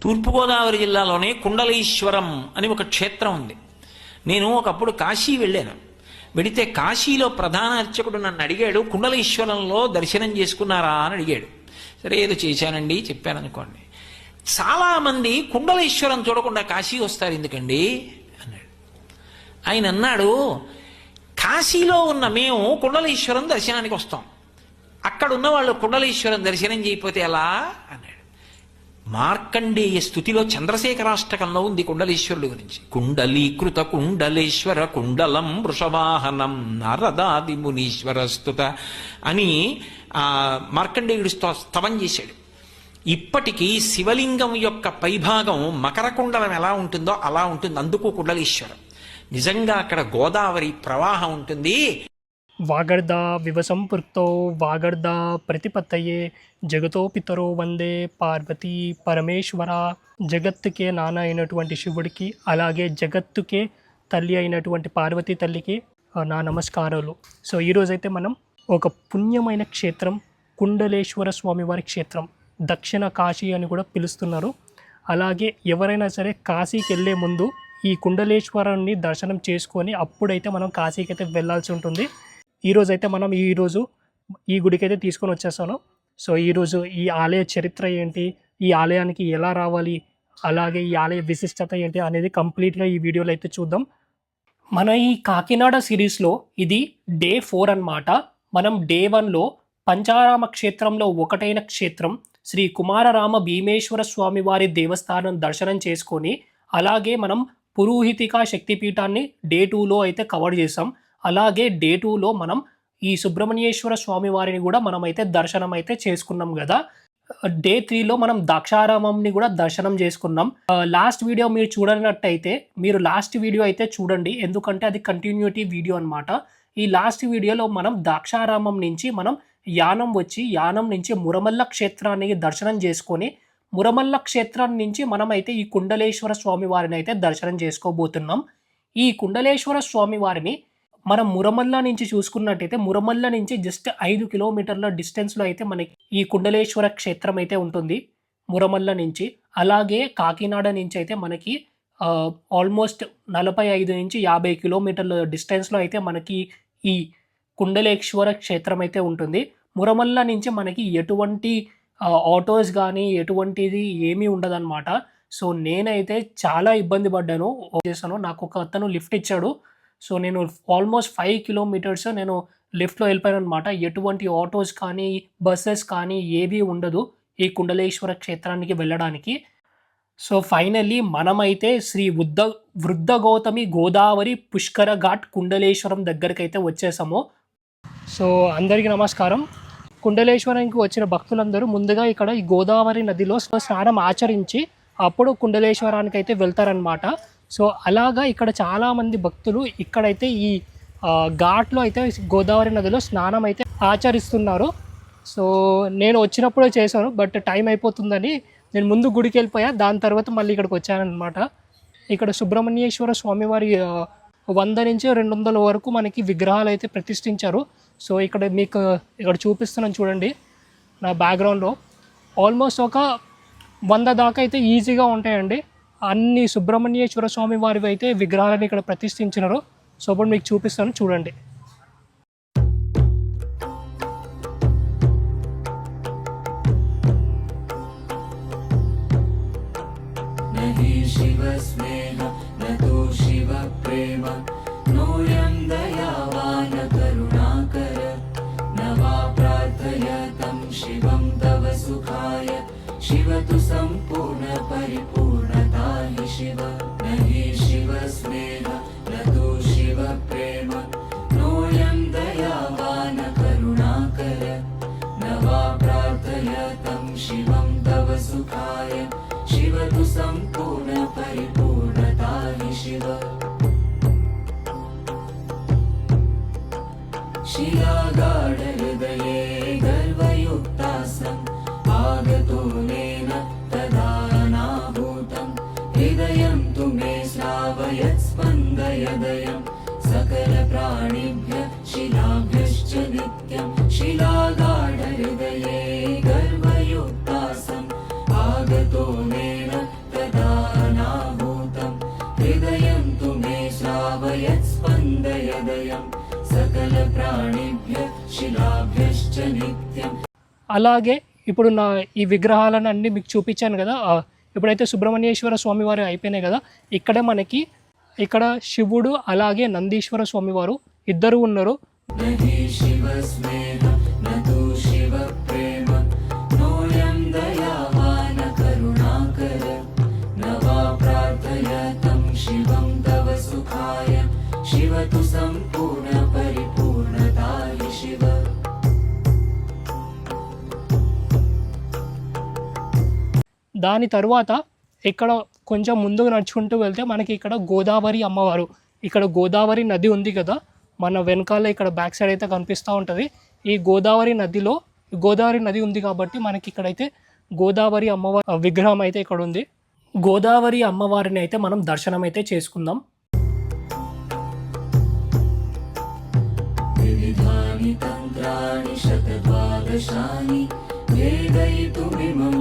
తూర్పుగోదావరి జిల్లాలోనే కుండలీశ్వరం అని ఒక క్షేత్రం ఉంది. నేను ఒకప్పుడు కాశీ వెళ్ళాను. వెడితే కాశీలో ప్రధాన అర్చకుడు నన్ను అడిగాడు, కుండలీశ్వరంలో దర్శనం చేసుకున్నారా అని అడిగాడు. సరే ఏదో చేశానండి చెప్పాను అనుకోండి. చాలామంది కుండలీశ్వరం చూడకుండా కాశీ వస్తారు ఎందుకండి అన్నాడు. ఆయన అన్నాడు, కాశీలో ఉన్న మేము కుండలీశ్వరం దర్శనానికి వస్తాం, అక్కడ ఉన్న వాళ్ళు కుండలీశ్వరం దర్శనం చేయకపోతే ఎలా అన్నాడు. మార్కండేయ స్థుతిలో చంద్రశేఖరాష్టకంలో ఉంది కుండలీశ్వరుడు గురించి. కుండలీకృత కుండలేశ్వర కుండలం వృషవాహనం నారదాది మునీశ్వర స్తుత అని మార్కండేయుడు స్తవం చేశాడు. ఇప్పటికీ శివలింగం యొక్క పైభాగం మకర కుండలం ఎలా ఉంటుందో అలా ఉంటుంది, అందుకు కుండలీశ్వరం. నిజంగా అక్కడ గోదావరి ప్రవాహం ఉంటుంది. వాగర్ధా వివసంపృక్తో వాగర్ధా ప్రతిపత్తయే జగతో పితరో వందే పార్వతీ పరమేశ్వర. జగత్తుకే నాన్న అయినటువంటి శివుడికి, అలాగే జగత్తుకే తల్లి అయినటువంటి పార్వతీ తల్లికి నా నమస్కారాలు. సో ఈరోజైతే మనం ఒక పుణ్యమైన క్షేత్రం కుండలేశ్వర స్వామివారి క్షేత్రం, దక్షిణ కాశీ అని కూడా పిలుస్తున్నారు. అలాగే ఎవరైనా సరే కాశీకి వెళ్ళే ముందు ఈ కుండలేశ్వరాన్ని దర్శనం చేసుకొని అప్పుడైతే మనం కాశీకి అయితే వెళ్ళాల్సి ఉంటుంది. ఈరోజైతే మనం ఈ గుడికి అయితే తీసుకొని వచ్చేసాను. సో ఈరోజు ఈ ఆలయ చరిత్ర ఏంటి, ఈ ఆలయానికి ఎలా రావాలి, అలాగే ఈ ఆలయ విశిష్టత ఏంటి అనేది కంప్లీట్గా ఈ వీడియోలో అయితే చూద్దాం. మన ఈ కాకినాడ సిరీస్లో ఇది డే 4 అన్నమాట. మనం డే 1లో పంచారామ క్షేత్రంలో ఒకటైన క్షేత్రం శ్రీ కుమారరామ భీమేశ్వర స్వామి వారి దేవస్థానం దర్శనం చేసుకొని, అలాగే మనం పురోహితికా శక్తిపీఠాన్ని డే 2లో అయితే కవర్ చేసాం. అలాగే డే 2లో మనం ఈ సుబ్రహ్మణ్యేశ్వర స్వామి వారిని కూడా మనం అయితే దర్శనం అయితే చేసుకున్నాం కదా. డే 3లో మనం ద్రాక్షారామంని కూడా దర్శనం చేసుకున్నాం. లాస్ట్ వీడియో మీరు చూడనట్టయితే మీరు లాస్ట్ వీడియో అయితే చూడండి, ఎందుకంటే అది కంటిన్యూటీ వీడియో అనమాట. ఈ లాస్ట్ వీడియోలో మనం ద్రాక్షారామం నుంచి మనం యానం నుంచి మురమల్ల క్షేత్రాన్ని దర్శనం చేసుకొని, మురమల్ల క్షేత్రం నుంచి మనం అయితే ఈ కుండలేశ్వర స్వామి వారిని అయితే దర్శనం చేసుకోబోతున్నాం. ఈ కుండలేశ్వర స్వామి వారిని మనం మురమల్ల నుంచి చూసుకున్నట్టయితే మురమల్ల నుంచి జస్ట్ 5 కిలోమీటర్ల డిస్టెన్స్లో అయితే మనకి ఈ కుండలేశ్వర క్షేత్రం అయితే ఉంటుంది మురమల్ల నుంచి. అలాగే కాకినాడ నుంచి అయితే మనకి ఆల్మోస్ట్ 45 నుంచి 50 కిలోమీటర్ల డిస్టెన్స్లో అయితే మనకి ఈ కుండలేశ్వర క్షేత్రం అయితే ఉంటుంది. మురమల్ల నుంచి మనకి ఎటువంటి ఆటోస్ కానీ ఎటువంటిది ఏమీ ఉండదన్నమాట. సో నేనైతే చాలా ఇబ్బంది పడ్డాను చేశాను. నాకు ఒక అతను లిఫ్ట్ ఇచ్చాడు. సో నేను ఆల్మోస్ట్ 5 కిలోమీటర్స్ నేను లిఫ్ట్లో వెళ్ళిపోయాను అనమాట. ఎటువంటి ఆటోస్ కానీ బస్సెస్ కానీ ఏవి ఉండదు ఈ కుండలేశ్వర క్షేత్రానికి వెళ్ళడానికి. సో ఫైనల్లీ మనమైతే శ్రీ వృద్ధ గౌతమి గోదావరి పుష్కర ఘాట్ కుండలేశ్వరం దగ్గరికి అయితే వచ్చేసాము. సో అందరికీ నమస్కారం. కుండలేశ్వరానికి వచ్చిన భక్తులందరూ ముందుగా ఇక్కడ ఈ గోదావరి నదిలో స్నానం ఆచరించి అప్పుడు కుండలేశ్వరానికి అయితే వెళ్తారనమాట. సో అలాగా ఇక్కడ చాలామంది భక్తులు ఇక్కడైతే ఈ ఘాట్లో అయితే గోదావరి నదిలో స్నానం అయితే ఆచరిస్తున్నారు. సో నేను వచ్చినప్పుడే చేశాను, బట్ టైం అయిపోతుందని నేను ముందు గుడికి వెళ్ళిపోయా. దాని తర్వాత మళ్ళీ ఇక్కడికి వచ్చానమాట. ఇక్కడ సుబ్రహ్మణ్యేశ్వర స్వామివారి 100 నుంచి 200 వరకు మనకి విగ్రహాలు అయితే ప్రతిష్ఠించారు. సో ఇక్కడ మీకు ఇక్కడ చూపిస్తున్నాను చూడండి నా బ్యాక్గ్రౌండ్లో. ఆల్మోస్ట్ ఒక 100 దాకా అయితే ఈజీగా ఉంటాయండి. అన్ని సుబ్రహ్మణ్యేశ్వర స్వామి వారివి అయితే విగ్రహాలను ఇక్కడ ప్రతిష్ఠించినారు. సో ఇప్పుడు మీకు చూపిస్తాను చూడండి. शिव तु संपूर्ण परिपूर्णता हि शिव न हि शिव स्नेह न तु शिव प्रेम नोऽयं दयावान् करुणाकर न वा प्रार्थयतं शिवं तव सुखाय शिव तु संपूर्ण परिपूर्णता हि शिव शिलागाढ हृदये गर्वयुक्तासं आगतो नेन तदानाभूतं हृदयं तु मे श्रावयत् स्पन्दयदयं सकलप्राणिभ्यः शिलाभ्यश्च नित्यं शिलागाढ हृदये गर्वयुक्तासं आगतो नेन सकलप्राणिभ्यः शिलाभ्यश्च नित्यम्। అలాగే ఇప్పుడు ఈ విగ్రహాలను అన్ని మీకు చూపించాను కదా. ఇప్పుడైతే సుబ్రహ్మణ్యేశ్వర స్వామి వారు అయిపోయినాయి కదా. ఇక్కడ శివుడు అలాగే నందీశ్వర స్వామి వారు ఇద్దరు ఉన్నారు. न हि शिवस्नेह न तु शिवप्रेम नोऽयं दयावान् करुणाकर न वा प्रार्थयतं शिवं तव सुखाय शिव तु सम्पूर्णपरिपूर्णता हि शिव। దాని తరువాత ఇక్కడ కొంచెం ముందుకు నడుచుకుంటూ వెళ్తే మనకి ఇక్కడ గోదావరి అమ్మవారు, ఇక్కడ గోదావరి నది ఉంది కదా మన వెనకాల, ఇక్కడ బ్యాక్ సైడ్ అయితే కనిపిస్తూ ఉంటుంది. ఈ గోదావరి నది ఉంది కాబట్టి మనకి ఇక్కడైతే గోదావరి అమ్మవారి విగ్రహం అయితే ఇక్కడ ఉంది. గోదావరి అమ్మవారిని అయితే మనం దర్శనం అయితే చేసుకుందాం. विविधानि तन्त्राणि शतद्वादशानि वेदयितुमिमं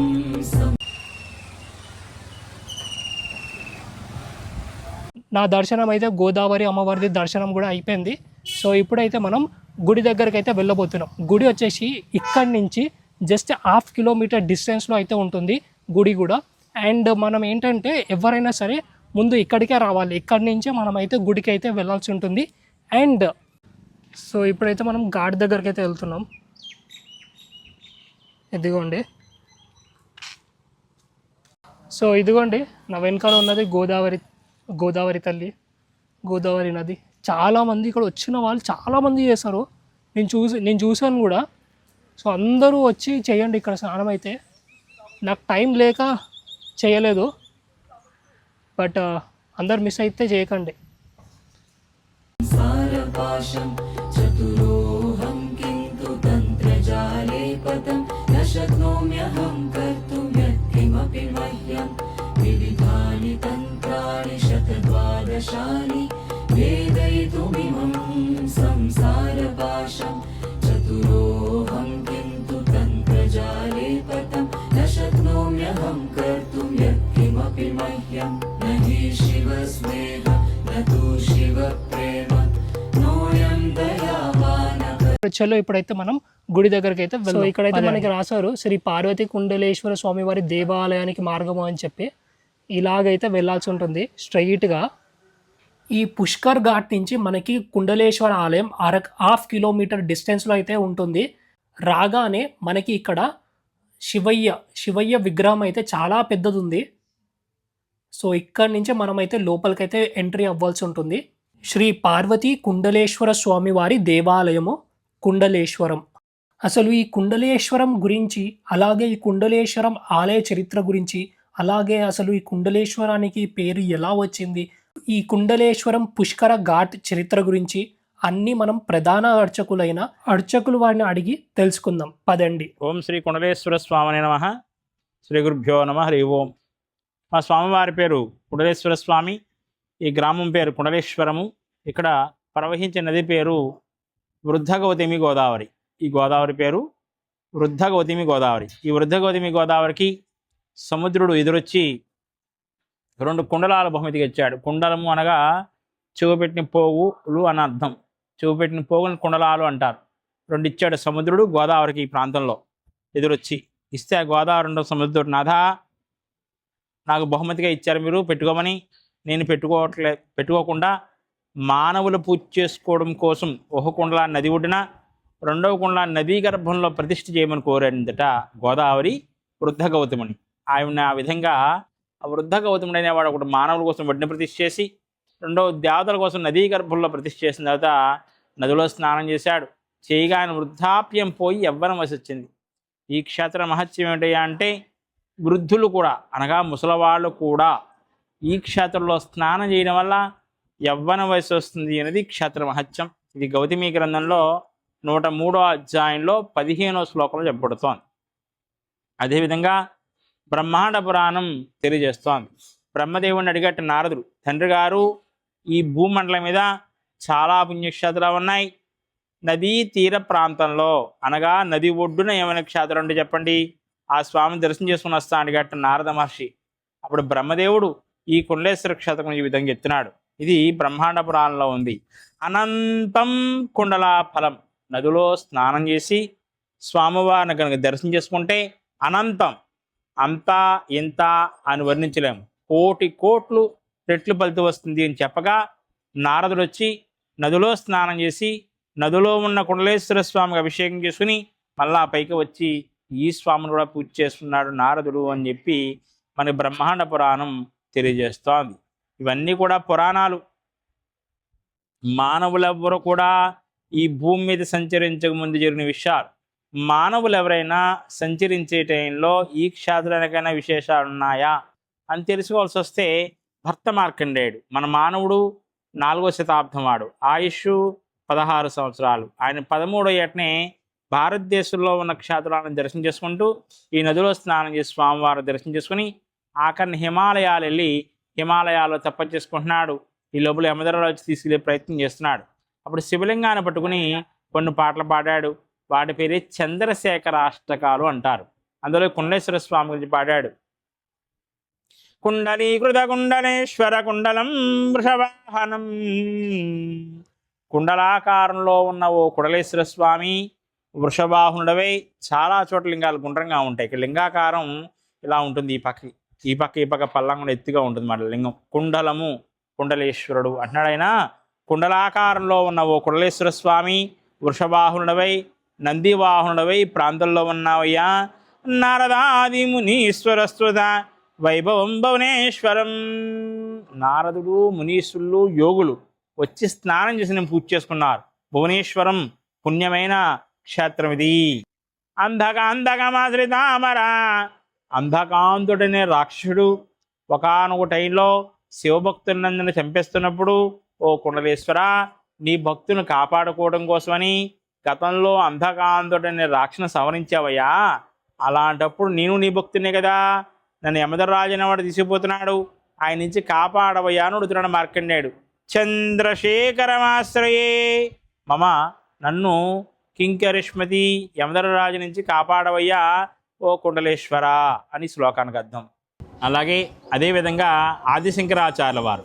నా దర్శనం అయితే గోదావరి అమ్మవారిది దర్శనం కూడా అయిపోయింది. సో ఇప్పుడైతే మనం గుడి దగ్గరికి అయితే వెళ్ళబోతున్నాం. గుడి వచ్చేసి ఇక్కడి నుంచి జస్ట్ 1/2 కిలోమీటర్ డిస్టెన్స్లో అయితే ఉంటుంది గుడి కూడా. అండ్ మనం ఏంటంటే ఎవరైనా సరే ముందు ఇక్కడికే రావాలి, ఇక్కడి నుంచే మనం అయితే గుడికి అయితే వెళ్ళాల్సి ఉంటుంది. అండ్ సో ఇప్పుడైతే మనం ఘాట్ దగ్గరికి అయితే వెళ్తున్నాం. ఇదిగోండి, సో ఇదిగోండి నా వెనకాల ఉన్నది గోదావరి తల్లి, గోదావరి నది. చాలామంది ఇక్కడ వచ్చిన వాళ్ళు చాలామంది చేస్తారు, నేను చూశాను కూడా. సో అందరూ వచ్చి చేయండి ఇక్కడ స్నానం అయితే. నాకు టైం లేక చేయలేదు, బట్ అందరు మిస్ అయితే చేయకండి. सारपाशं चतुरोऽहं किन्तु तन्त्रजाले पतं न शक्नोम्यहं कर्तुं यत्किमपि मह्यं विविधानि तन्त्राणि शतद्वादशानि वेदयितुमिमं संसारपाशं चतुरोऽहं किन्तु तन्त्रजाले पतं न शक्नोम्यहं कर्तुं यत्किमपि मह्यं न हि शिवस्नेह न तु शिवप्रेम नोऽयं दयावान्। చలో ఇప్పుడైతే మనం గుడి దగ్గరికి అయితే వెళ్దాం. ఇక్కడైతే మనకి రాశారు శ్రీ పార్వతీ కుండలేశ్వర స్వామి వారి దేవాలయానికి మార్గము అని చెప్పి. ఇలాగైతే వెళ్ళాల్సి ఉంటుంది స్ట్రైట్గా. ఈ పుష్కర్ ఘాట్ నుంచి మనకి కుండలేశ్వర ఆలయం 1/2 కిలోమీటర్ డిస్టెన్స్లో అయితే ఉంటుంది. రాగానే మనకి ఇక్కడ శివయ్య విగ్రహం అయితే చాలా పెద్దది ఉంది. సో ఇక్కడి నుంచే మనమైతే లోపలికైతే ఎంట్రీ అవ్వాల్సి ఉంటుంది. శ్రీ పార్వతీ కుండలేశ్వర స్వామి వారి దేవాలయము కుండలేశ్వరం. అసలు ఈ కుండలేశ్వరం గురించి, అలాగే ఈ కుండలేశ్వరం ఆలయ చరిత్ర గురించి, అలాగే అసలు ఈ కుండలేశ్వరానికి పేరు ఎలా వచ్చింది, ఈ కుండలేశ్వరం పుష్కర ఘాట్ చరిత్ర గురించి అన్నీ మనం ప్రధాన అర్చకులు వారిని అడిగి తెలుసుకుందాం. పదండి. ఓం శ్రీ కుండలేశ్వర స్వామి నమః. శ్రీ గురుభ్యో నమః. హరి ఓం. మా స్వామివారి పేరు కుండలేశ్వర స్వామి. ఈ గ్రామం పేరు కుండలేశ్వరము. ఇక్కడ ప్రవహించే నది పేరు వృద్ధ గౌతమి గోదావరి. ఈ గోదావరి పేరు వృద్ధ గౌతమి గోదావరి. ఈ వృద్ధ గౌతమి గోదావరికి సముద్రుడు ఎదురొచ్చి 2 కుండలాల బహుమతికి ఇచ్చాడు. కుండలము అనగా చెవుపెట్టిన పోగులు అని అర్థం. చెవుపెట్టిన పోగులను కుండలాలు అంటారు. 2 ఇచ్చాడు సముద్రుడు గోదావరికి. ఈ ప్రాంతంలో ఎదురొచ్చి ఇస్తే ఆ గోదావరి రెండో సముద్రుడు, నాథా నాకు బహుమతిగా ఇచ్చారు మీరు పెట్టుకోమని. నేను పెట్టుకోకుండా మానవులు పూజ చేసుకోవడం కోసం ఒక కుండలా నది ఒడ్డున, రెండవ కుండలా నదీ గర్భంలో ప్రతిష్ఠ చేయమని కోరాడంతట గోదావరి వృద్ధ గౌతముని. ఆయన ఆ విధంగా ఆ వృద్ధ గౌతముడు అనేవాడు ఒకటి మానవుల కోసం ఒడ్డున ప్రతిష్ఠ చేసి, రెండవ దేవతల కోసం నదీ గర్భంలో ప్రతిష్ఠ చేసిన తర్వాత నదిలో స్నానం చేశాడు. చేయగా ఆయన వృద్ధాప్యం పోయి యవ్వనం వయసు వచ్చింది. ఈ క్షేత్ర మహత్యం ఏమిటయ్యా అంటే, వృద్ధులు కూడా అనగా ముసలవాళ్ళు కూడా ఈ క్షేత్రంలో స్నానం చేయడం వల్ల యవ్వన వయసు వస్తుంది అనేది క్షేత్ర మహత్యం. ఇది గౌతమి గ్రంథంలో 103వ అధ్యాయంలో 15వ శ్లోకంలో చెప్పబడుతోంది. అదేవిధంగా బ్రహ్మాండ పురాణం తెలియజేస్తోంది. బ్రహ్మదేవుని అడిగట్టు నారదుడు, తండ్రి గారు ఈ భూమండలం మీద చాలా పుణ్యక్షేత్రాలు ఉన్నాయి. నదీ తీర ప్రాంతంలో అనగా నది ఒడ్డున ఏమైనా క్షేత్రం అంటే చెప్పండి, ఆ స్వామిని దర్శనం చేసుకుని వస్తా అడిగట్టు నారద మహర్షి. అప్పుడు బ్రహ్మదేవుడు ఈ కుండలేశ్వర క్షేత్రం ఈ విధంగా ఎత్తున్నాడు. ఇది బ్రహ్మాండ పురాణంలో ఉంది. అనంతం కుండలా ఫలం. నదిలో స్నానం చేసి స్వామివారిని కనుక దర్శనం చేసుకుంటే అనంతం, అంతా ఇంత అని వర్ణించలేము, కోటి కోట్లు రెట్లు ఫలితం వస్తుంది అని చెప్పగా నారదుడు వచ్చి నదిలో స్నానం చేసి నదిలో ఉన్న కుండలేశ్వర స్వామికి అభిషేకం చేసుకుని మళ్ళా పైకి వచ్చి ఈ స్వామిని కూడా పూజ చేస్తున్నాడు నారదుడు అని చెప్పి మన బ్రహ్మాండ పురాణం తెలియజేస్తోంది. ఇవన్నీ కూడా పురాణాలు. మానవులెవ్వరూ కూడా ఈ భూమి మీద సంచరించక ముందు జరిగిన విషయాలు. మానవులు ఎవరైనా సంచరించే టైంలో ఈ క్షేత్రానికైనా విశేషాలు ఉన్నాయా అని తెలుసుకోవాల్సి వస్తే భర్త మార్కండేయుడు మన మానవుడు 4వ శతాబ్దం వాడు, ఆయుష్ 16 సంవత్సరాలు. ఆయన 13వ ఏటనే భారతదేశంలో ఉన్న క్షేత్రాలను దర్శనం చేసుకుంటూ ఈ నదిలో స్నానం చేసి స్వామివారి దర్శనం చేసుకుని ఆఖరిని హిమాలయాలు వెళ్ళి హిమాలయాల్లో తపస్సు చేసుకుంటున్నాడు. ఈ లోపల యమధర్మరాజు వచ్చి తీసుకెళ్లే ప్రయత్నం చేస్తున్నాడు. అప్పుడు శివలింగాన్ని పట్టుకుని కొన్ని పాటలు పాడాడు. వాటి పేరే చంద్రశేఖర అష్టకాలు అంటారు. అందులో కుండలేశ్వర స్వామి గురించి పాడాడు. కుండలీకృత కుండలేశ్వర కుండలం వృషవాహనం. కుండలాకారంలో ఉన్న ఓ కుండలేశ్వర స్వామి వృషవాహనుడవై. చాలా చోట్ల లింగాలు గుండ్రంగా ఉంటాయి. ఇక్కడ లింగాకారం ఇలా ఉంటుంది. ఈ పక్క పల్లంగా ఎత్తుగా ఉంటుంది మాట లింగం. కుండలము కుండలేశ్వరుడు అంటున్నాడు ఆయన. కుండలాకారంలో ఉన్న ఓ కుండలేశ్వర స్వామి వృషవాహనుడవై నందివాహనుడవై ప్రాంతంలో ఉన్నావయ్యా. నారదాది మునీశ్వరస్వత వైభవం భువనేశ్వరం. నారదుడు మునీశ్వరులు యోగులు వచ్చి స్నానం చేసి నేను పూజ చేసుకున్నారు. భువనేశ్వరం పుణ్యమైన క్షేత్రం ఇది. అంధకాంధకమాశ్రితామర. అంధకాంతుడనే రాక్షసుడు ఒకానొక టైంలో శివభక్తులందరిని చంపేస్తున్నప్పుడు ఓ కుండలేశ్వర నీ భక్తులను కాపాడుకోవడం కోసమని గతంలో అంధకాంతుడనే రాక్షసుని సవరించావయ్యా. అలాంటప్పుడు నేను నీ భక్తునే కదా, నన్ను యమధర్మరాజు అనేవాడు తీసుకుపోతున్నాడు, ఆయన నుంచి కాపాడవయ్యా అని అడుగుతున్నాడు మార్కండేయుడు. చంద్రశేఖరమాశ్రయే మమ. నన్ను కింకరిష్మతి యమధర్మరాజు నుంచి కాపాడవయ్యా ఓ కుండలేశ్వర అని శ్లోకానికి అర్థం. అలాగే అదేవిధంగా ఆదిశంకరాచార్యుల వారు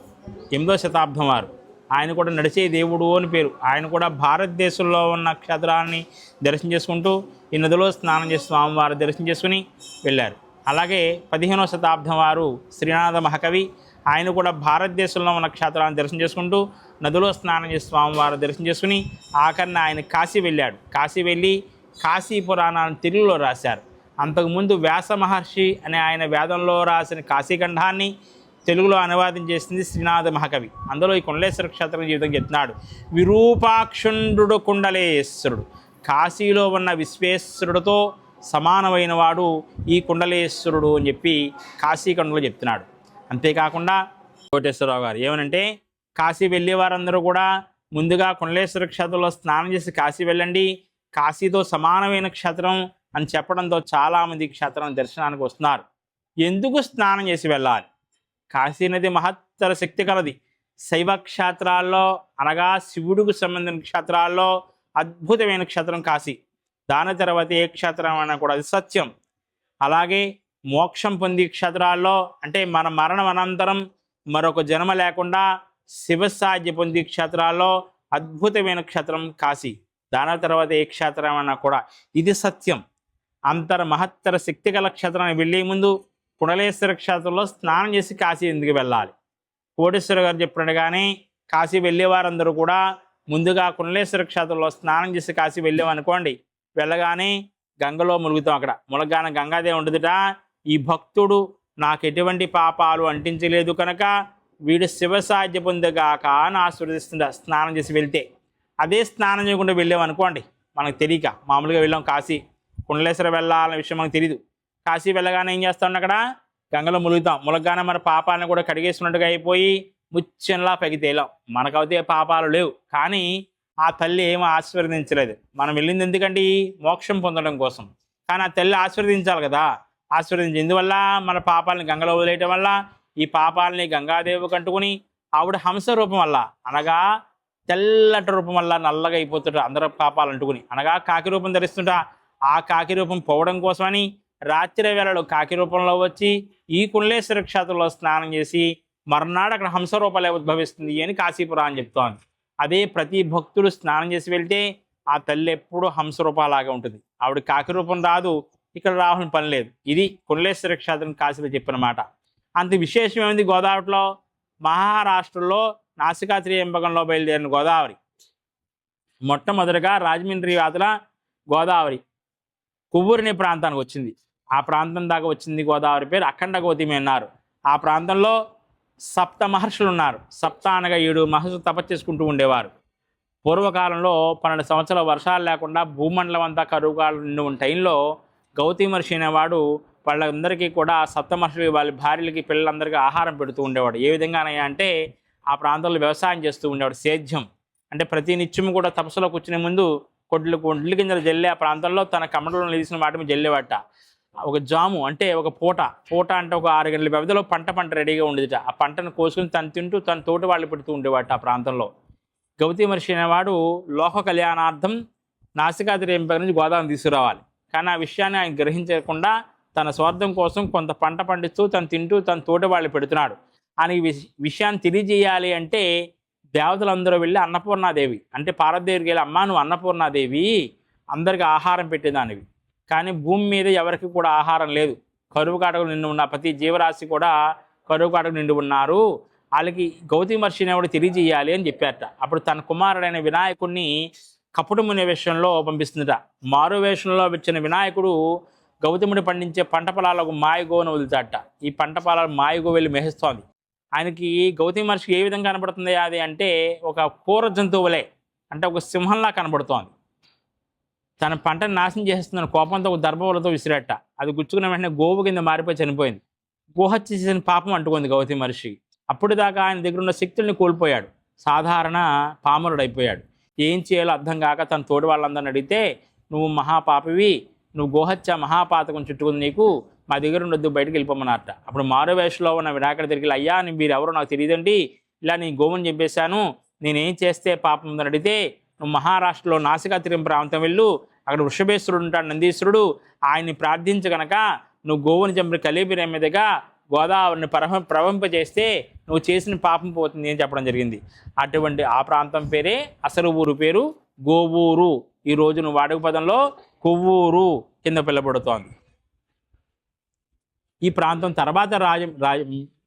8వ శతాబ్దం వారు, ఆయన కూడా నడిచే దేవుడు అని పేరు. ఆయన కూడా భారతదేశంలో ఉన్న క్షేత్రాన్ని దర్శనం చేసుకుంటూ ఈ నదిలో స్నానం చేసి స్వామివారి దర్శనం చేసుకుని వెళ్ళారు. అలాగే 15వ శతాబ్దం వారు శ్రీనాథ మహాకవి, ఆయన కూడా భారతదేశంలో ఉన్న క్షేత్రాలను దర్శనం చేసుకుంటూ నదిలో స్నానం చేసి స్వామివారి దర్శనం చేసుకుని ఆఖరిని ఆయన కాశీ వెళ్ళాడు. కాశీ వెళ్ళి కాశీ పురాణాన్ని తెలుగులో రాశారు. అంతకుముందు వ్యాస మహర్షి అనే ఆయన వేదంలో రాసిన కాశీఖండాన్ని తెలుగులో అనువాదం చేసింది శ్రీనాథ మహాకవి. అందులో ఈ కుండలేశ్వర క్షేత్రం జీవితం చెప్తున్నాడు. విరూపాక్షుండు కుండలేశ్వరుడు, కాశీలో ఉన్న విశ్వేశ్వరుడితో సమానమైన వాడు ఈ కుండలేశ్వరుడు అని చెప్పి కాశీఖండంలో చెప్తున్నాడు. అంతేకాకుండా కోటేశ్వరరావు గారు ఏమనంటే, కాశీ వెళ్ళే వారందరూ కూడా ముందుగా కుండలేశ్వర క్షేత్రంలో స్నానం చేసి కాశీ వెళ్ళండి, కాశీతో సమానమైన క్షేత్రం అని చెప్పడంతో చాలామంది క్షేత్రం దర్శనానికి వస్తున్నారు. ఎందుకు స్నానం చేసి వెళ్ళాలి? కాశీ నది మహత్తర శక్తి కలది. శైవ క్షేత్రాల్లో అనగా శివుడికి సంబంధించిన క్షేత్రాల్లో అద్భుతమైన క్షేత్రం కాశీ. దాని తర్వాత ఏ క్షేత్రం అయినా కూడా అది సత్యం. అలాగే మోక్షం పొంది క్షేత్రాల్లో అంటే మన మరణం అనంతరం మరొక జన్మ లేకుండా శివసాధ్య పొంది క్షేత్రాల్లో అద్భుతమైన క్షేత్రం కాశీ. దాని తర్వాత ఏ క్షేత్రం అయినా కూడా ఇది సత్యం. మహత్తర శక్తి గల క్షేత్రానికి వెళ్ళే ముందు కుండలేశ్వర క్షేత్రంలో స్నానం చేసి కాశీ ఎందుకు వెళ్ళాలి? కోటేశ్వర గారు చెప్పినట్టుగానే కాశీ వెళ్ళేవారందరూ కూడా ముందుగా కుండలేశ్వర క్షేత్రంలో స్నానం చేసి కాశీ వెళ్ళామనుకోండి, వెళ్ళగానే గంగలో ములుగుతాం. అక్కడ ములగానే గంగాదేవి ఉంటుందిట. ఈ భక్తుడు నాకు ఎటువంటి పాపాలు అంటించలేదు కనుక వీడు శివసాధ్య పొందగాక అని ఆశీర్వదిస్తుండ స్నానం చేసి వెళ్తే. అదే స్నానం చేయకుండా వెళ్ళామనుకోండి, మనకు తెలియక మామూలుగా వెళ్ళాం కాశీ, కుండలేశ్వర వెళ్ళాలనే విషయం మనకు తెలియదు. కాశీ వెళ్ళగానే ఏం చేస్తాం, అక్కడ గంగలో ములుగుతాం. ములగానే మన పాపాలను కూడా కడిగేసినట్టుగా అయిపోయి ముచ్చంలా పైకి తేలాం. మనకైతే పాపాలు లేవు, కానీ ఆ తల్లి ఏమో ఆశీర్వదించలేదు. మనం వెళ్ళింది ఎందుకండి? మోక్షం పొందడం కోసం. కానీ ఆ తల్లి ఆశీర్వదించాలి కదా. ఎందువల్ల మన పాపాలని గంగలో వదిలేయటం వల్ల ఈ పాపాలని గంగాదేవి కంటుకుని ఆవిడ హంస రూపం వల్ల అనగా తెల్లటి రూపం వల్ల నల్లగా అయిపోతుంట అందరూ పాపాలు అంటుకుని, అనగా కాకి రూపం ధరిస్తుంట. ఆ కాకి రూపం పోవడం కోసమని రాత్రి వేళలో కాకి రూపంలో వచ్చి ఈ కుండలేశ్వర క్షేత్రంలో స్నానం చేసి మర్నాడు అక్కడ హంసరూపాలే ఉద్భవిస్తుంది అని కాశీపురాణం చెప్తోంది. అదే ప్రతి భక్తులు స్నానం చేసి వెళ్తే ఆ తల్లి ఎప్పుడూ హంసరూపాలాగా ఉంటుంది. ఆవిడ కాకి రూపం రాదు, ఇక్కడ రావాలని పని లేదు. ఇది కుండలేశ్వర క్షేత్రం కాశీలో చెప్పిన మాట. అంత విశేషం ఏమైంది గోదావరిలో? మహారాష్ట్రలో నాసికాత్రియంబకంలో బయలుదేరిన గోదావరి మొట్టమొదటిగా రాజమండ్రి వాతల గోదావరి కొవ్వూరిని ప్రాంతానికి వచ్చింది. ఆ ప్రాంతం దాకా వచ్చింది గోదావరి పేరు అఖండ గౌతమి అన్నారు. ఆ ప్రాంతంలో సప్త మహర్షులు ఉన్నారు. సప్త అనగా 7 మహర్షులు తపస్సు చేసుకుంటూ ఉండేవారు. పూర్వకాలంలో 12 సంవత్సరాల వర్షాలు లేకుండా భూమండలం అంతా కరువుకాలం ఉన్న టైంలో గౌతమి మహర్షి అనేవాడు వాళ్ళందరికీ కూడా సప్త మహర్షులు వాళ్ళ భార్యలకి పిల్లలందరికీ ఆహారం పెడుతూ ఉండేవాడు. ఏ విధంగానయ్యా అంటే ఆ ప్రాంతంలో వ్యవసాయం చేస్తూ ఉండేవాడు. సేద్యం అంటే ప్రతి నిత్యం కూడా తపస్సులో కూర్చునే ముందు కొడ్లు గింజలు జల్లి ఆ ప్రాంతంలో తన కమటలో నిలిచిన వాటి మీద జల్లేవాట. ఒక జాము అంటే ఒక పూట అంటే ఒక 6 గంటల వ్యవధిలో పంట రెడీగా ఉండేదిట. ఆ పంటను కోసుకుని తను తింటూ తన తోటి వాళ్ళు పెడుతూ ఉండేవాట ఆ ప్రాంతంలో. గౌతమి మహర్షి అనేవాడు లోక కళ్యాణార్థం నాసికాత్రియంబక నుంచి గోదావరిని తీసుకురావాలి. కానీ ఆ విషయాన్ని ఆయన గ్రహించకుండా తన స్వార్థం కోసం కొంత పంట పండిస్తూ తను తింటూ తన తోటి వాళ్ళు పెడుతున్నాడు. అని విషయాన్ని తెలియజేయాలి అంటే దేవతలందరూ వెళ్ళి అన్నపూర్ణాదేవి అంటే పార్వతీదేవికి వెళ్ళి, అమ్మా నువ్వు అన్నపూర్ణాదేవి, అందరికీ ఆహారం పెట్టేదానివి. కానీ భూమి మీద ఎవరికి కూడా ఆహారం లేదు. కరువు కాటకు నిండి ఉన్న ప్రతి జీవరాశి కూడా కరువు కాటకు నిండి ఉన్నారు. వాళ్ళకి గౌతమి మహర్షి అనేవాడు తెలియజేయాలి అని చెప్పారట. అప్పుడు తన కుమారుడైన వినాయకుడిని కపుటముని వేషంలో పంపిస్తుందట. మారు వేషంలో వచ్చిన వినాయకుడు గౌతముడి పండించే పంట పొలాలకు మాయగోను వదులుతాడట. ఈ పంట పొలాలు మాయగో వెళ్ళి మెహిస్తోంది. ఆయనకి గౌతమి మహర్షికి ఏ విధంగా కనబడుతుంది అది అంటే ఒక క్రూర జంతువులే, అంటే ఒక సింహంలా కనబడుతోంది. తన పంటను నాశనం చేసేస్తున్న కోపంతో ఒక దర్భవలతో విసిరట్ట. అది గుచ్చుకున్న వెంటనే గోవు కింద మారిపోయి చనిపోయింది. గోహత్య చేసిన పాపం అంటుకుంది గౌతమి మహర్షి. అప్పుడు దాకా ఆయన దగ్గర ఉన్న శక్తుల్ని కోల్పోయాడు. సాధారణ పామరుడైపోయాడు. ఏం చేయాలో అర్థం కాక తన తోటి వాళ్ళందరిని అడిగితే, నువ్వు మహాపాపివి, నువ్వు గోహత్య మహాపాతకం చుట్టుకుంది, నీకు మా దగ్గర ఉండొద్దు, బయటకు వెళ్ళిపోమన్నట్ట. అప్పుడు మారువేషంలో ఉన్న వినాయకుడి దగ్గరికి, అయ్యా మీరు ఎవరో నాకు తెలియదండి, ఇలా నీ గోవుని చెప్పేశాను, నేనేం చేస్తే పాపం ఉందని అడిగితే, నువ్వు మహారాష్ట్రలో నాసికాత్రియం ప్రాంతం వెళ్ళు, అక్కడ వృషభేశ్వరుడు ఉంటాడు, నందీశ్వరుడు, ఆయన్ని ప్రార్థించగనక నువ్వు గోవుని చంపిన కలిపిరే మీదుగా గోదావరిని ప్రవహింపజేస్తే నువ్వు చేసిన పాపం పోతుంది అని చెప్పడం జరిగింది. అటువంటి ఆ ప్రాంతం పేరే అసలు ఊరు పేరు గోవూరు. ఈ రోజు నువ్వు వాడుక పదంలో కొవ్వూరు కింద పిలబడుతోంది. ఈ ప్రాంతం తర్వాత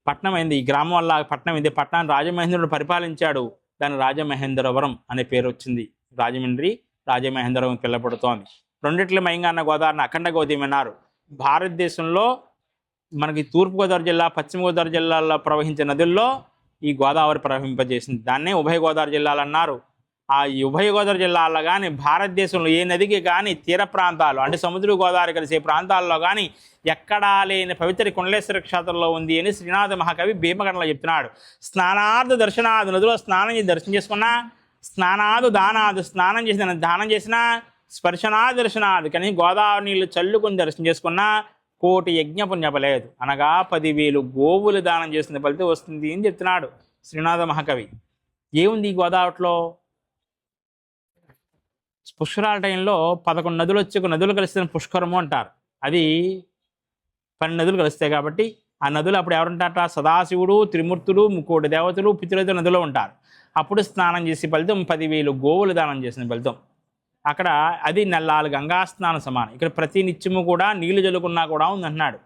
పట్నం అయింది. ఈ గ్రామం వల్ల పట్నం అయింది. పట్టణాన్ని రాజమహేంద్రుడు పరిపాలించాడు. దాని రాజమహేంద్రవరం అనే పేరు వచ్చింది. రాజమండ్రి రాజమహేంద్రవరం పిల్లబడుతోంది. రెండిట్ల మయంగా అన్న గోదావరిని అఖండ గౌతమి అన్నారు. భారతదేశంలో మనకి తూర్పుగోదావరి జిల్లా, పశ్చిమ గోదావరి జిల్లాల్లో ప్రవహించే నదుల్లో ఈ గోదావరి ప్రవహింపజేసింది. దాన్నే ఉభయ గోదావరి జిల్లాలు అన్నారు. ఆ ఉభయ గోదావరి జిల్లాల్లో కానీ భారతదేశంలో ఏ నదికి కానీ తీర ప్రాంతాలు అంటే సముద్ర గోదావరి కలిసే ప్రాంతాల్లో కానీ ఎక్కడా లేని పవిత్ర కుండలేశ్వర క్షేత్రంలో ఉంది అని శ్రీనాథ మహాకవి భీమగండలో చెప్తున్నాడు. స్నానార్థ దర్శనాది, నదిలో స్నానం చేసి దర్శనం చేసుకున్నా, స్నానాదు దానాదు, స్నానం చేసిన దానం చేసినా, స్పర్శనాది దర్శనాది కానీ గోదావరి నీళ్ళు చల్లుకొని దర్శనం చేసుకున్నా కోటి యజ్ఞ పుణ్యపలేదు, అనగా 10,000 గోవులు దానం చేసిన ఫలితం వస్తుంది అని చెప్తున్నాడు శ్రీనాథ మహాకవి. ఏముంది ఈ గోదావరిలో? పుష్కరాల టైంలో 11 నదులు వచ్చి ఒక నదులు కలిసిన పుష్కరము అంటారు. అది 12 నదులు కలుస్తాయి కాబట్టి ఆ నదులు అప్పుడు ఎవరుంటారట? సదాశివుడు, త్రిమూర్తులు, 3 దేవతలు, పితృదేవతలు నదిలో ఉంటారు. అప్పుడు స్నానం చేసే ఫలితం 10,000 గోవులు దానం చేసిన ఫలితం. అక్కడ అది నెల్లాలు గంగా స్నానం సమానం. ఇక్కడ ప్రతి నిత్యము కూడా నీళ్లు జల్లుకున్నా కూడా ఉంది అంటున్నాడు.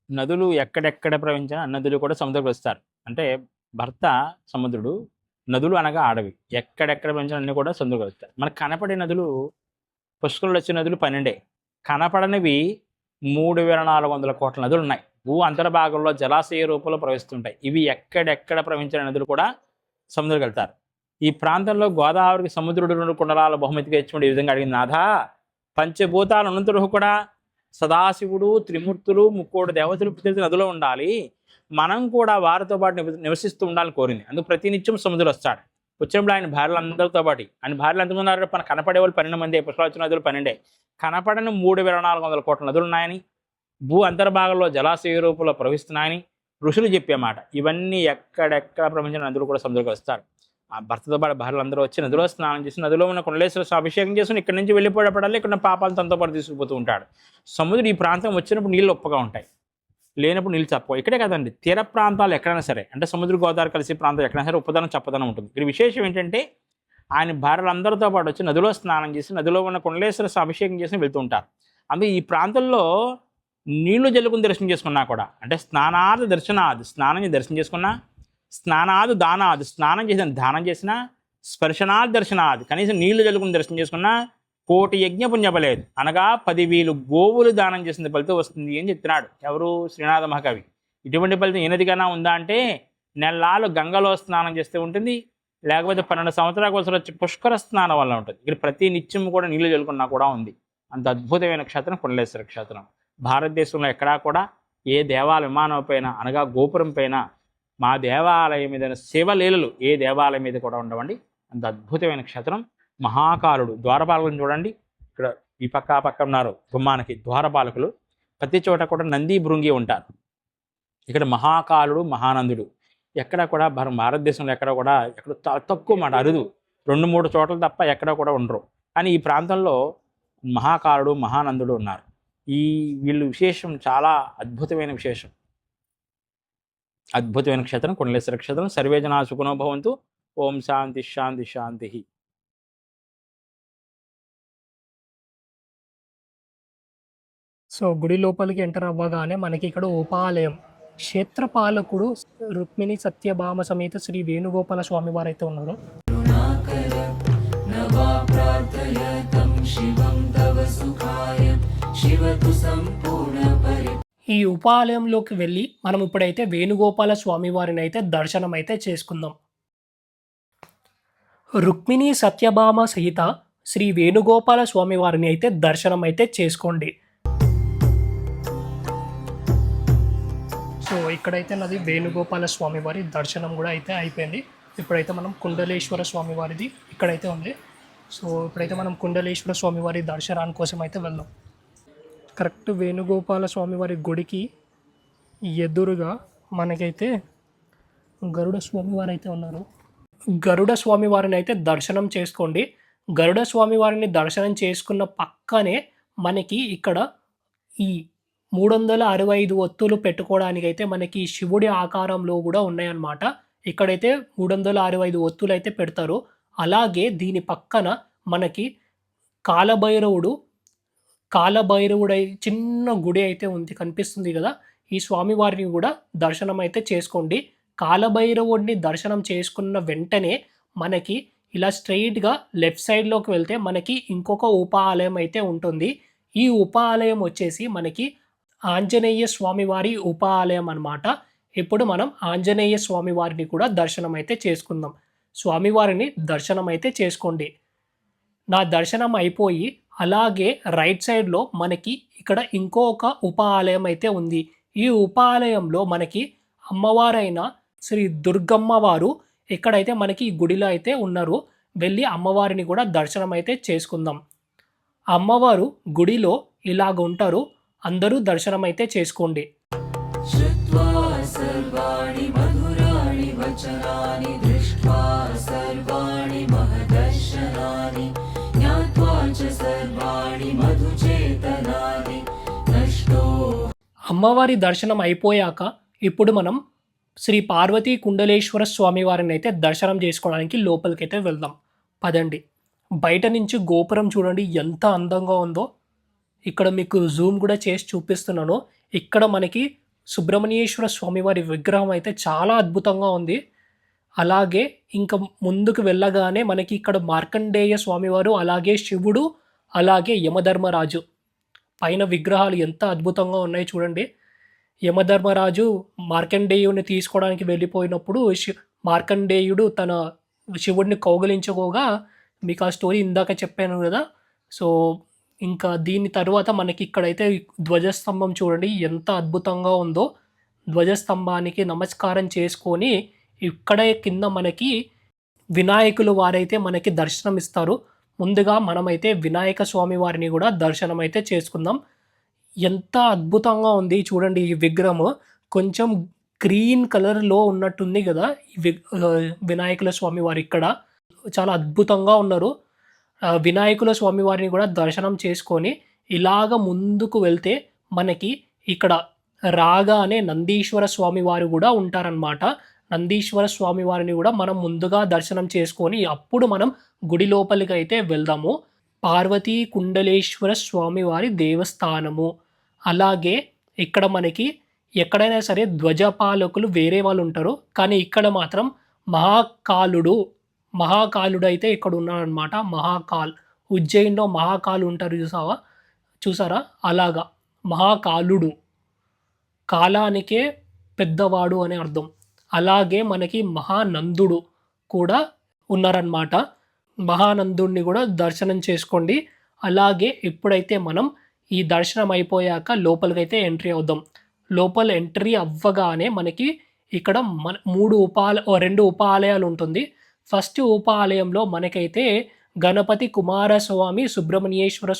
నదులు ఎక్కడెక్కడ ప్రవహించినా నదులు కూడా సముద్రం వస్తారు. అంటే భర్త సముద్రుడు, నదులు అనగా అడవి, ఎక్కడెక్కడ ప్రవహించిన అన్నీ కూడా సముద్రం కలుస్తారు. మనకు కనపడే నదులు, పుష్కరులు వచ్చే నదులు 12, కనపడనివి 3,400 కోట్ల నదులు ఉన్నాయి. భూ అంతర్భాగంలో జలాశయ రూపంలో ప్రవహిస్తుంటాయి. ఇవి ఎక్కడెక్కడ ప్రవహించిన నదులు కూడా సముద్రం వెళ్తారు. ఈ ప్రాంతంలో గోదావరికి సముద్రుడు 2 కుండలాల బహుమతిగా ఇచ్చిన ఈ విధంగా అడిగింది, నాథా పంచభూతాలు అనంతరు కూడా సదాశివుడు, త్రిమూర్తులు, 3 దేవతలు, పితృదేవతలు నదిలో ఉండాలి, మనం కూడా వారితో పాటు నివసిస్తూ ఉండాలని కోరింది. అందుకు ప్రతి నిత్యం సముద్రుడు వస్తాడు. వచ్చినప్పుడు ఆయన భార్యలందరితో పాటు, ఆయన భార్యలు ఎంతమంది ఉన్నారు? మన కనపడే వాళ్ళు 12 మంది, పుష్కరాల నదులు 12, కనపడని 3,400 కోట్ల నదులు ఉన్నాయని, భూ అంతర్భాగంలో జలాశయ రూపంలో ప్రవహిస్తున్నాయని ఋషులు చెప్పేమాట. ఇవన్నీ ఎక్కడెక్కడ ప్రపంచంలో నదులు కూడా సముద్రంకి వస్తారు. ఆ భర్తతో పాటు భార్యలందరూ వచ్చి నదిలో స్నానం చేసి, నదిలో ఉన్న కుండలేశ్వర అభిషేకం చేసుకుని ఇక్కడి నుంచి వెళ్ళిపోయేపడాలి, ఇక్కడ పాపాలు తనతో పాటు తీసుకుపోతూ ఉంటాడు. సముద్రుడు ఈ ప్రాంతం వచ్చినప్పుడు నీళ్ళు ఉప్పగా ఉంటాయి. లేనప్పుడు నీళ్ళు చెప్పవు. ఇక్కడే కదండి, తీర ప్రాంతాలు ఎక్కడైనా సరే, అంటే సముద్ర గోదావరి కలిసే ప్రాంతాలు ఎక్కడైనా సరే ఉపదనం చప్పదనం ఉంటుంది. ఇక్కడ విశేషం ఏంటంటే ఆయన భార్యలందరితో పాటు వచ్చి నదిలో స్నానం చేసి నదిలో ఉన్న కుండలేశ్వర అభిషేకం చేసి వెళ్తూ ఉంటారు. అందుకే ఈ ప్రాంతంలో నీళ్లు జల్లుకుని దర్శనం చేసుకున్నా కూడా, అంటే స్నానాది దర్శనాది, స్నానం చేసి దర్శనం చేసుకున్నా, స్నానాది దానాది, స్నానం చేసిన దానం చేసినా, స్పర్శనాది దర్శనాది, కనీసం నీళ్లు జల్లుకుని దర్శనం చేసుకున్నా కోటి యజ్ఞ పుణ్యపలేదు, అనగా 10,000 గోవులు దానం చేసిన ఫలితం వస్తుంది అని చెప్తున్నాడు ఎవరు? శ్రీనాథ మహాకవి. ఇటువంటి ఫలితం ఏనదిగానా ఉందా అంటే నెలలు గంగలో స్నానం చేస్తే ఉంటుంది, లేకపోతే 12 సంవత్సరాలకు ఒకసారి వచ్చి పుష్కర స్నానం వల్ల ఉంటుంది. ఇక్కడ ప్రతి నిత్యం కూడా నీళ్లు జల్లుకున్నా కూడా ఉంది. అంత అద్భుతమైన క్షేత్రం కుండలేశ్వర క్షేత్రం. భారతదేశంలో ఎక్కడా కూడా ఏ దేవాలయ విమానం పైన, అనగా గోపురం పైన మా దేవాలయం మీద శివలీలలు ఏ దేవాలయం మీద కూడా ఉండవండి. అంత అద్భుతమైన క్షేత్రం. మహాకాలుడు ద్వారపాలకులను చూడండి, ఇక్కడ ఈ పక్క ఉన్నారు గుమ్మానికి ద్వారపాలకులు. ప్రతి చోట కూడా నంది భృంగి ఉంటారు. ఇక్కడ మహాకాలుడు మహానందుడు ఎక్కడ కూడా భారతదేశంలో ఎక్కడ చాలా తక్కువ మాట, అరుదు, 2-3 చోట్ల తప్ప ఎక్కడ కూడా ఉండరు. కానీ ఈ ప్రాంతంలో మహాకాలుడు మహానందుడు ఉన్నారు. వీళ్ళు విశేషం చాలా అద్భుతమైన విశేషం. అద్భుతమైన క్షేత్రం కుండలేశ్వర క్షేత్రం. సర్వే జనా సుఖినో భవంతు. ఓం శాంతి శాంతి శాంతి. సో గుడి లోపలికి ఎంటర్ అవ్వగానే మనకి ఇక్కడ ఉపాలయం, క్షేత్రపాలకుడు రుక్మిణి సత్యభామ సమేత శ్రీ వేణుగోపాల స్వామి వారు అయితే ఉన్నారు. కరుణాకర నవా ప్రార్థయతం శివం తవ సుఖాయ శివతు సంపూర్ణ పరి. ఈ ఉపాలయంలోకి వెళ్ళి మనం ఇప్పుడైతే వేణుగోపాల స్వామి వారిని అయితే దర్శనం అయితే చేసుకుందాం. రుక్మిణి సత్యభామ సహిత శ్రీ వేణుగోపాల స్వామి వారిని అయితే దర్శనం అయితే చేసుకోండి. సో ఇక్కడైతే నాది వేణుగోపాల స్వామి వారి దర్శనం కూడా అయితే అయిపోయింది. ఇప్పుడైతే మనం కుండలేశ్వర స్వామి వారిది ఇక్కడైతే ఉంది. సో ఇప్పుడైతే మనం కుండలేశ్వర స్వామి వారి దర్శనాని కోసం అయితే వెళ్దాం. కరెక్ట్ వేణుగోపాల స్వామి వారి గుడికి ఎదురుగా మనకైతే గరుడ స్వామి వారు అయితే ఉన్నారు. గరుడ స్వామి వారిని అయితే దర్శనం చేసుకోండి. గరుడ స్వామి వారిని దర్శనం చేసుకున్న పక్కనే మనకి ఇక్కడ ఈ 365 ఒత్తులు పెట్టుకోవడానికి అయితే మనకి శివుడి ఆకారంలో కూడా ఉన్నాయన్నమాట. ఇక్కడైతే 365 ఒత్తులు అయితే పెడతారు. అలాగే దీని పక్కన మనకి కాలభైరవుడై చిన్న గుడి అయితే ఉంది, కనిపిస్తుంది కదా. ఈ స్వామివారిని కూడా దర్శనం అయితే చేసుకోండి. కాలభైరవుడిని దర్శనం చేసుకున్న వెంటనే మనకి ఇలా స్ట్రైట్గా లెఫ్ట్ సైడ్లోకి వెళ్తే మనకి ఇంకొక ఉపాలయం అయితే ఉంటుంది. ఈ ఉపాలయం వచ్చేసి మనకి ఆంజనేయ స్వామివారి ఉపాలయం అన్నమాట. ఇప్పుడు మనం ఆంజనేయ స్వామివారిని కూడా దర్శనం అయితే చేసుకుందాం. స్వామివారిని దర్శనం అయితే చేసుకోండి. నా దర్శనం అయిపోయి అలాగే రైట్ సైడ్లో మనకి ఇక్కడ ఇంకొక ఉపాలయం అయితే ఉంది. ఈ ఉపాలయంలో మనకి అమ్మవారైన శ్రీ దుర్గమ్మ వారు ఎక్కడైతే మనకి ఈ గుడిలో అయితే ఉన్నారు. వెళ్ళి అమ్మవారిని కూడా దర్శనం అయితే చేసుకుందాం. అమ్మవారు గుడిలో ఇలాగ ఉంటారు. అందరూ దర్శనం అయితే చేసుకోండి. శ్రుత్వా సర్వాణి మధురాణి వచనాని దృష్ట్వా సర్వాణి మహదర్శనాని జ్ఞాత్వా చ సర్వాణి మధుచేతనాని నష్టో. అమ్మవారి దర్శనం అయిపోయాక ఇప్పుడు మనం శ్రీ పార్వతీ కుండలేశ్వర స్వామి వారిని అయితే దర్శనం చేసుకోవడానికి లోపలికైతే వెళ్దాం. పదండి. బయట నుంచి గోపురం చూడండి ఎంత అందంగా ఉందో. ఇక్కడ మీకు జూమ్ కూడా చేసి చూపిస్తున్నాను. ఇక్కడ మనకి సుబ్రహ్మణ్యేశ్వర స్వామివారి విగ్రహం అయితే చాలా అద్భుతంగా ఉంది. అలాగే ఇంకా ముందుకు వెళ్ళగానే మనకి ఇక్కడ మార్కండేయ స్వామివారు, అలాగే శివుడు, అలాగే యమధర్మరాజు పైన విగ్రహాలు ఎంత అద్భుతంగా ఉన్నాయి చూడండి. యమధర్మరాజు మార్కండేయుని తీసుకోవడానికి వెళ్ళిపోయినప్పుడు మార్కండేయుడు తన శివుడిని కౌగలించుకోగా మీకు ఆ స్టోరీ ఇందాక చెప్పాను కదా. సో ఇంకా దీని తర్వాత మనకి ఇక్కడైతే ధ్వజస్తంభం చూడండి ఎంత అద్భుతంగా ఉందో. ధ్వజస్తంభానికి నమస్కారం చేసుకొని ఇక్కడే కింద మనకి వినాయకులు వారైతే మనకి దర్శనం ఇస్తారు. ముందుగా మనమైతే వినాయక స్వామి వారిని కూడా దర్శనం అయితే చేసుకుందాం. ఎంత అద్భుతంగా ఉంది చూడండి. ఈ విగ్రహం కొంచెం గ్రీన్ కలర్లో ఉన్నట్టుంది కదా. వినాయకుల స్వామి వారు ఇక్కడ చాలా అద్భుతంగా ఉన్నారు. వినాయకుల స్వామి వారిని కూడా దర్శనం చేసుకొని ఇలాగ ముందుకు వెళ్తే మనకి ఇక్కడ రాగానే నందీశ్వర స్వామి వారు కూడా ఉంటారనమాట. నందీశ్వర స్వామి వారిని కూడా మనం ముందుగా దర్శనం చేసుకొని అప్పుడు మనం గుడి లోపలికి అయితే వెళ్దాము. పార్వతీ కుండలేశ్వర స్వామి వారి దేవస్థానము. అలాగే ఇక్కడ మనకి ఎక్కడైనా సరే ధ్వజపాలకులు వేరే వాళ్ళు ఉంటారు, కానీ ఇక్కడ మాత్రం మహాకాలుడు అయితే ఇక్కడ ఉన్నారనమాట. ఉజ్జయిన్లో మహాకాలు ఉంటారు చూసారా, అలాగా మహాకాలుడు, కాలానికే పెద్దవాడు అని అర్థం. అలాగే మనకి మహానందుడు కూడా ఉన్నారనమాట. మహానందుడిని కూడా దర్శనం చేసుకోండి. అలాగే ఎప్పుడైతే మనం ఈ దర్శనం అయిపోయాక లోపలికైతే ఎంట్రీ అవుదాం. లోపల ఎంట్రీ అవ్వగానే మనకి ఇక్కడ 2 ఉప ఆలయాలు ఉంటుంది. ఫస్ట్ ఉప ఆలయంలో మనకైతే గణపతి కుమారస్వామి సుబ్రహ్మణ్యేశ్వర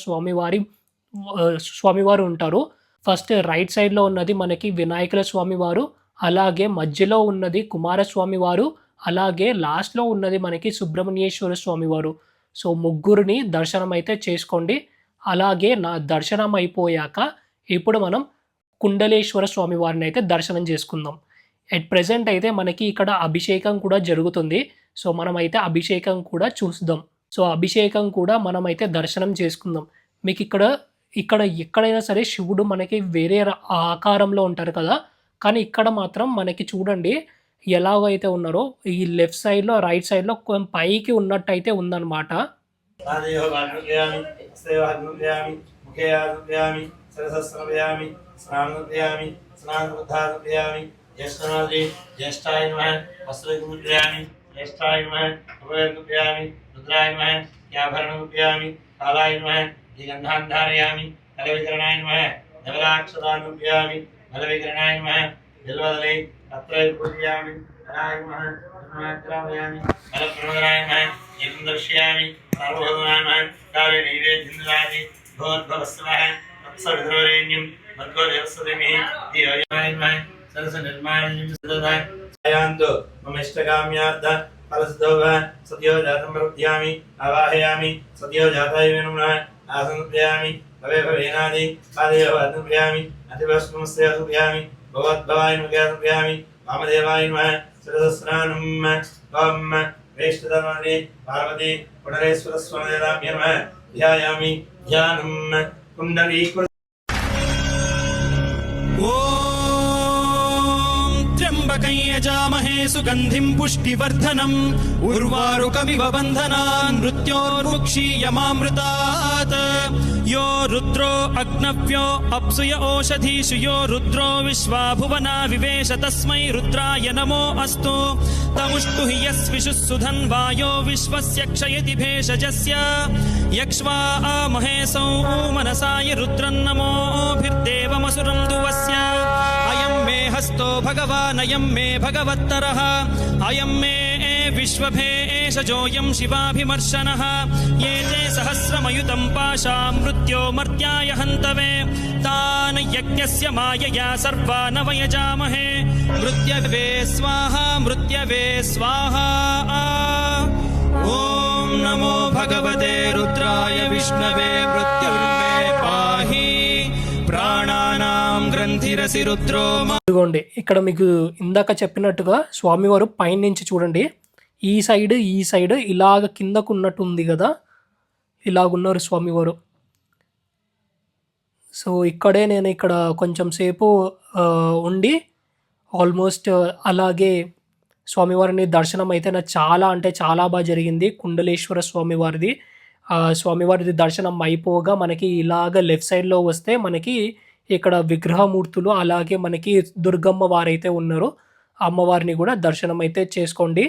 స్వామివారు ఉంటారు. ఫస్ట్ రైట్ సైడ్లో ఉన్నది మనకి వినాయకుల స్వామివారు, అలాగే మధ్యలో ఉన్నది కుమారస్వామి వారు, అలాగే లాస్ట్లో ఉన్నది మనకి సుబ్రహ్మణ్యేశ్వర స్వామివారు. సో ముగ్గురిని దర్శనం అయితే చేసుకోండి. అలాగే నా దర్శనం అయిపోయాక ఇప్పుడు మనం కుండలేశ్వర స్వామి వారిని అయితే దర్శనం చేసుకుందాం. ఎట్ ప్రెజెంట్ అయితే మనకి ఇక్కడ అభిషేకం కూడా జరుగుతుంది. సో మనమైతే అభిషేకం కూడా చూద్దాం. సో అభిషేకం కూడా మనమైతే దర్శనం చేసుకుందాం. మీకు ఇక్కడ ఎక్కడైనా సరే శివుడు మనకి వేరే ఆకారంలో ఉంటారు కదా, కానీ ఇక్కడ మాత్రం మనకి చూడండి ఎలాగైతే ఉన్నారో ఈ లెఫ్ట్ సైడ్లో రైట్ సైడ్లో కొంచెం పైకి ఉన్నట్టయితే ఉందన్నమాట. ధారయామి ఫలవికరణాయ నమః నవలాక్షదానుభ్యామి ఫలవికరణాయ నమః బిల్వదలై తత్రై పూజయామి హరాయ నమః నమః ఫలప్రమోదనాయ నమః ఏకం దర్శయామి సర్వభూతానాయ నమః కాలే నైవేద్యందాది భగవద్భవస్వః తత్సవితురేణ్యం భర్గో దేవస్వదేమి ధియోయాయ నమః సరస నిర్మాణ్యం సదదా యాంతో మమ ఇష్టకామ్యార్థ ఫలసిద్ధోవ సత్యో జాతం ప్రవృద్ధ్యామి ఆవాహయామి సత్యో జాతాయ నమః ఆసనప్రయామి భవే భవేనాది ఆదేవ అగ్నిప్రయామి అతిభస్మస్య సుప్రయామి భగవద్భవాయ నమః వామదేవాయ నమః శిరస్నానం ఓం వేష్టదమాని పార్వతీ పునరేశ్వర స్వామి నమః ధ్యాయామి ధ్యానం కుండలీకృత त्र्यम्बकं यजामहे सुगन्धिं पुष्टिवर्धनम् उर्वारुकमिव बन्धनान् मृत्योर्मुक्षीयमामृतात् यो रुद्रो अग्नव्यो अप्सुय ओषधीषु यो रुद्रो विश्वाभुवना विवेश तस्मै रुद्राय नमो अस्तु तमुष्टु हि यस्विषुः सुधन्वायो विश्वस्य क्षयति भेषजस्य यक्ष्वा महेशौ मनसाय रुद्रन्नमोभिर्देवमसुरं दुवस्य अयं मे हस्तो भगवान् अयं मे भगवत्तरः अयं मे विश्वभेषजोऽयं शिवाभिमर्शनः ये ते सहस्रमयुतं पाशां मृत्यो मर्त्याय हन्तवे तान् यज्ञस्य मायया सर्वान् वयजामहे मृत्यवे स्वाहा ॐ नमो भगवते रुद्राय विष्णवे मृत्युर्मे पाहि ప్రాణానాం గ్రంథిరసి రుద్రో. ఇదిగోండి ఇక్కడ మీకు ఇందాక చెప్పినట్టుగా స్వామివారు పైన నుంచి చూడండి ఈ సైడ్ ఇలాగ కిందకు ఉన్నట్టు ఉంది కదా, ఇలాగున్నారు స్వామివారు. సో ఇక్కడే నేను ఇక్కడ కొంచెం సేపు ఉండి ఆల్మోస్ట్ అలాగే స్వామివారిని దర్శనం అయితే నాకు చాలా అంటే చాలా బాగా జరిగింది. కుండలేశ్వర స్వామివారిది దర్శనం అయిపోగా మనకి ఇలాగ లెఫ్ట్ సైడ్లో వస్తే మనకి ఇక్కడ విగ్రహమూర్తులు అలాగే మనకి దుర్గమ్మ వారైతే ఉన్నారు. అమ్మవారిని కూడా దర్శనం అయితే చేసుకోండి.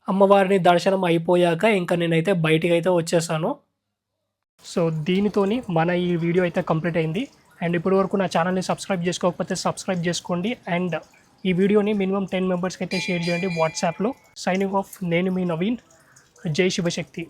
అమ్మవారిని దర్శనం అయిపోయాక ఇంకా నేనైతే బయటికి అయితే వచ్చేసాను. సో దీనితోని మన ఈ వీడియో అయితే కంప్లీట్ అయింది. అండ్ ఇప్పటి వరకు నా ఛానల్ని సబ్స్క్రైబ్ చేసుకోకపోతే సబ్స్క్రైబ్ చేసుకోండి. అండ్ ఈ వీడియోని మినిమం 10 మెంబర్స్కి అయితే షేర్ చేయండి వాట్సాప్లో. సైనింగ్ ఆఫ్, నేను మీ నవీన్. జై శివశక్తి.